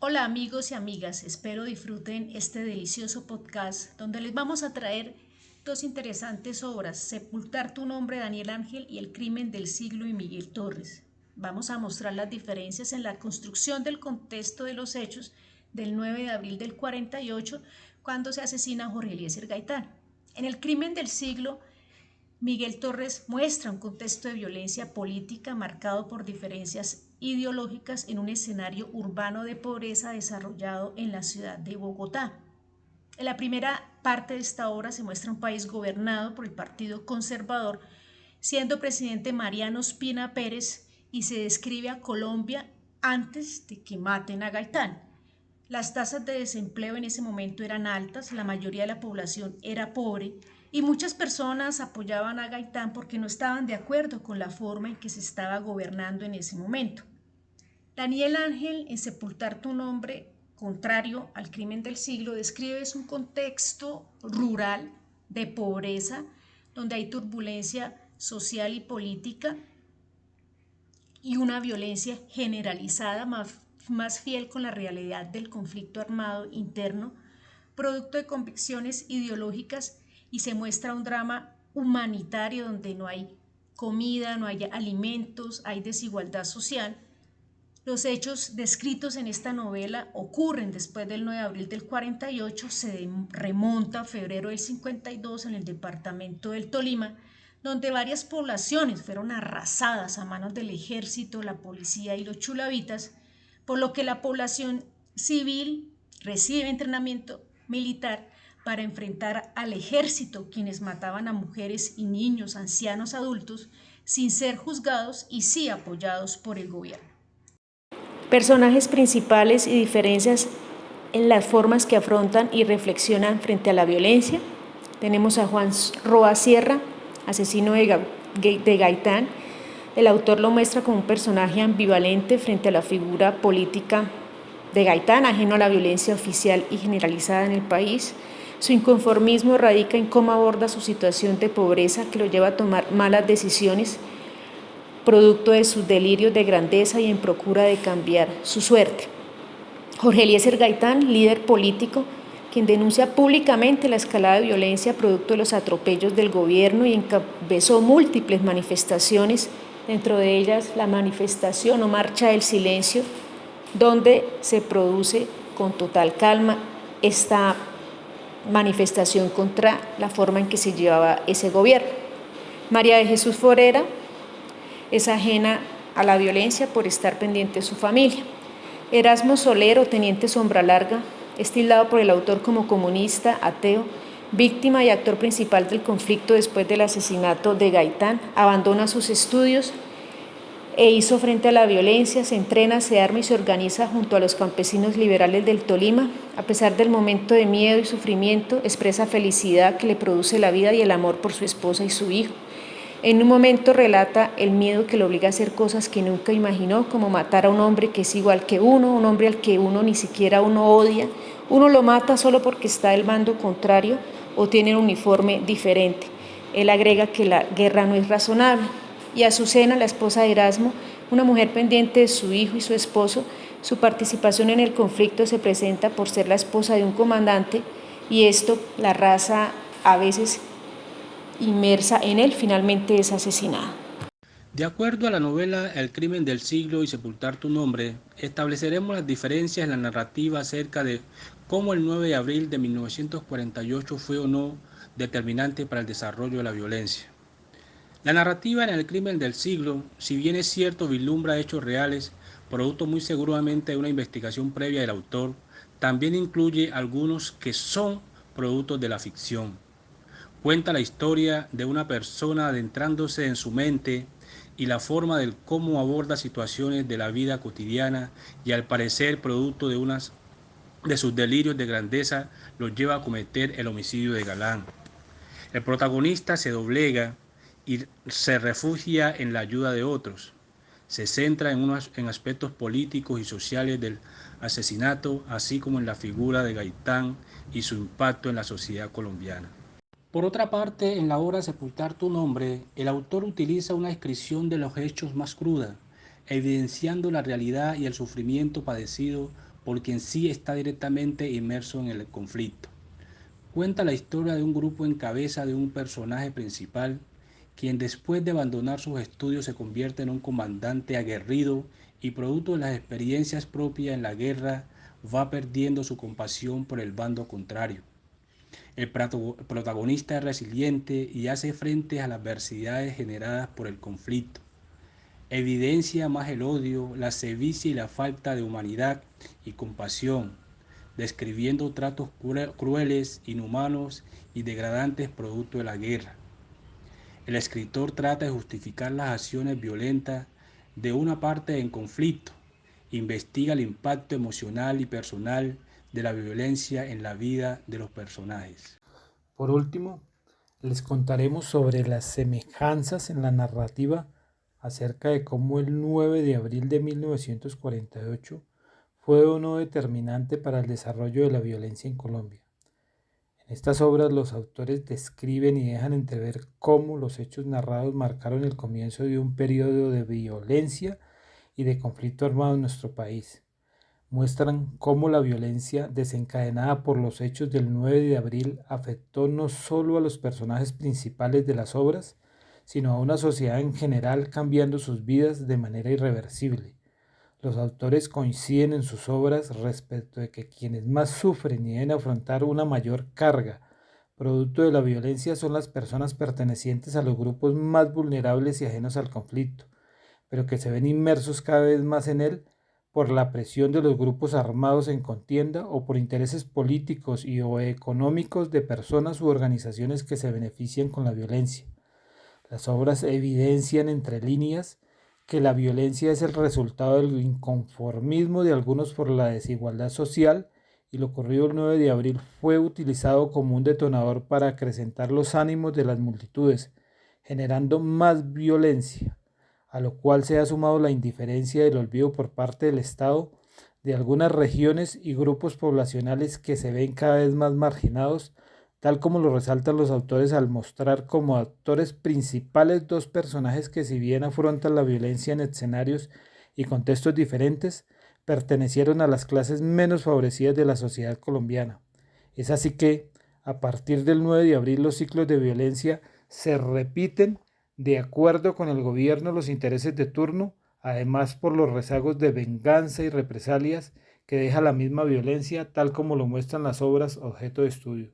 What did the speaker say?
Hola amigos y amigas, espero disfruten este delicioso podcast donde les vamos a traer dos interesantes obras, Sepultar tu nombre, Daniel Ángel, y El crimen del siglo, y Miguel Torres. Vamos a mostrar las diferencias en la construcción del contexto de los hechos del 9 de abril del 48, cuando se asesina a Jorge Eliezer Gaitán. En El crimen del siglo, Miguel Torres muestra un contexto de violencia política marcado por diferencias ideológicas en un escenario urbano de pobreza desarrollado en la ciudad de Bogotá. En la primera parte de esta obra se muestra un país gobernado por el Partido Conservador, siendo presidente Mariano Ospina Pérez, y se describe a Colombia antes de que maten a Gaitán. Las tasas de desempleo en ese momento eran altas, la mayoría de la población era pobre y muchas personas apoyaban a Gaitán porque no estaban de acuerdo con la forma en que se estaba gobernando en ese momento. Daniel Ángel, en Sepultar tu nombre, contrario al crimen del siglo, describe un contexto rural de pobreza, donde hay turbulencia social y política y una violencia generalizada más fiel con la realidad del conflicto armado interno, producto de convicciones ideológicas, y se muestra un drama humanitario donde no hay comida, no hay alimentos, hay desigualdad social. Los hechos descritos en esta novela ocurren después del 9 de abril del 48, se remonta a febrero del 52 en el departamento del Tolima, donde varias poblaciones fueron arrasadas a manos del ejército, la policía y los chulavitas, por lo que la población civil recibe entrenamiento militar para enfrentar al ejército, quienes mataban a mujeres y niños, ancianos, adultos, sin ser juzgados y sí apoyados por el gobierno. Personajes principales y diferencias en las formas que afrontan y reflexionan frente a la violencia. Tenemos a Juan Roa Sierra, asesino de Gaitán. El autor lo muestra como un personaje ambivalente frente a la figura política de Gaitán, ajeno a la violencia oficial y generalizada en el país. Su inconformismo radica en cómo aborda su situación de pobreza que lo lleva a tomar malas decisiones, producto de sus delirios de grandeza y en procura de cambiar su suerte. Jorge Eliezer Gaitán, líder político, quien denuncia públicamente la escalada de violencia producto de los atropellos del gobierno y encabezó múltiples manifestaciones, dentro de ellas la manifestación o marcha del silencio, donde se produce con total calma esta manifestación contra la forma en que se llevaba ese gobierno. María de Jesús Forera es ajena a la violencia por estar pendiente de su familia. Erasmo Soler, o teniente Sombra Larga, es tildado por el autor como comunista, ateo, víctima y actor principal del conflicto después del asesinato de Gaitán. Abandona sus estudios e hizo frente a la violencia, se entrena, se arma y se organiza junto a los campesinos liberales del Tolima. A pesar del momento de miedo y sufrimiento, expresa felicidad que le produce la vida y el amor por su esposa y su hijo. En un momento relata el miedo que lo obliga a hacer cosas que nunca imaginó, como matar a un hombre que es igual que uno, un hombre al que uno ni siquiera odia. Uno lo mata solo porque está del bando contrario o tiene un uniforme diferente. Él agrega que la guerra no es razonable. Y Azucena, la esposa de Erasmo, una mujer pendiente de su hijo y su esposo, su participación en el conflicto se presenta por ser la esposa de un comandante, y esto, la raza a veces inmersa en él, finalmente es asesinada. De acuerdo a la novela El crimen del siglo y Sepultar tu nombre, estableceremos las diferencias en la narrativa acerca de cómo el 9 de abril de 1948 fue o no determinante para el desarrollo de la violencia. La narrativa en El crimen del siglo, si bien es cierto vislumbra hechos reales, producto muy seguramente de una investigación previa del autor, también incluye algunos que son productos de la ficción. Cuenta la historia de una persona adentrándose en su mente y la forma de cómo aborda situaciones de la vida cotidiana, y al parecer producto de sus delirios de grandeza los lleva a cometer el homicidio de Galán. El protagonista se doblega y se refugia en la ayuda de otros. Se centra en aspectos políticos y sociales del asesinato, así como en la figura de Gaitán y su impacto en la sociedad colombiana. Por otra parte, en la obra Sepultar tu nombre, el autor utiliza una descripción de los hechos más cruda, evidenciando la realidad y el sufrimiento padecido por quien sí está directamente inmerso en el conflicto. Cuenta la historia de un grupo en cabeza de un personaje principal, quien después de abandonar sus estudios se convierte en un comandante aguerrido y producto de las experiencias propias en la guerra va perdiendo su compasión por el bando contrario. El protagonista es resiliente y hace frente a las adversidades generadas por el conflicto. Evidencia más el odio, la sevicia y la falta de humanidad y compasión, describiendo tratos crueles, inhumanos y degradantes producto de la guerra. El escritor trata de justificar las acciones violentas de una parte en conflicto, investiga el impacto emocional y personal de la violencia en la vida de los personajes. Por último, les contaremos sobre las semejanzas en la narrativa acerca de cómo el 9 de abril de 1948 fue o no determinante para el desarrollo de la violencia en Colombia. En estas obras los autores describen y dejan entrever cómo los hechos narrados marcaron el comienzo de un periodo de violencia y de conflicto armado en nuestro país. Muestran cómo la violencia desencadenada por los hechos del 9 de abril afectó no solo a los personajes principales de las obras, sino a una sociedad en general, cambiando sus vidas de manera irreversible. Los autores coinciden en sus obras respecto de que quienes más sufren y deben afrontar una mayor carga producto de la violencia son las personas pertenecientes a los grupos más vulnerables y ajenos al conflicto, pero que se ven inmersos cada vez más en él por la presión de los grupos armados en contienda o por intereses políticos y o económicos de personas u organizaciones que se benefician con la violencia. Las obras evidencian entre líneas que la violencia es el resultado del inconformismo de algunos por la desigualdad social y lo ocurrido el 9 de abril fue utilizado como un detonador para acrecentar los ánimos de las multitudes, generando más violencia, a lo cual se ha sumado la indiferencia y el olvido por parte del Estado de algunas regiones y grupos poblacionales que se ven cada vez más marginados, tal como lo resaltan los autores al mostrar como actores principales dos personajes que, si bien afrontan la violencia en escenarios y contextos diferentes, pertenecieron a las clases menos favorecidas de la sociedad colombiana. Es así que, a partir del 9 de abril, los ciclos de violencia se repiten de acuerdo con el gobierno, los intereses de turno, además por los rezagos de venganza y represalias que deja la misma violencia, tal como lo muestran las obras objeto de estudio.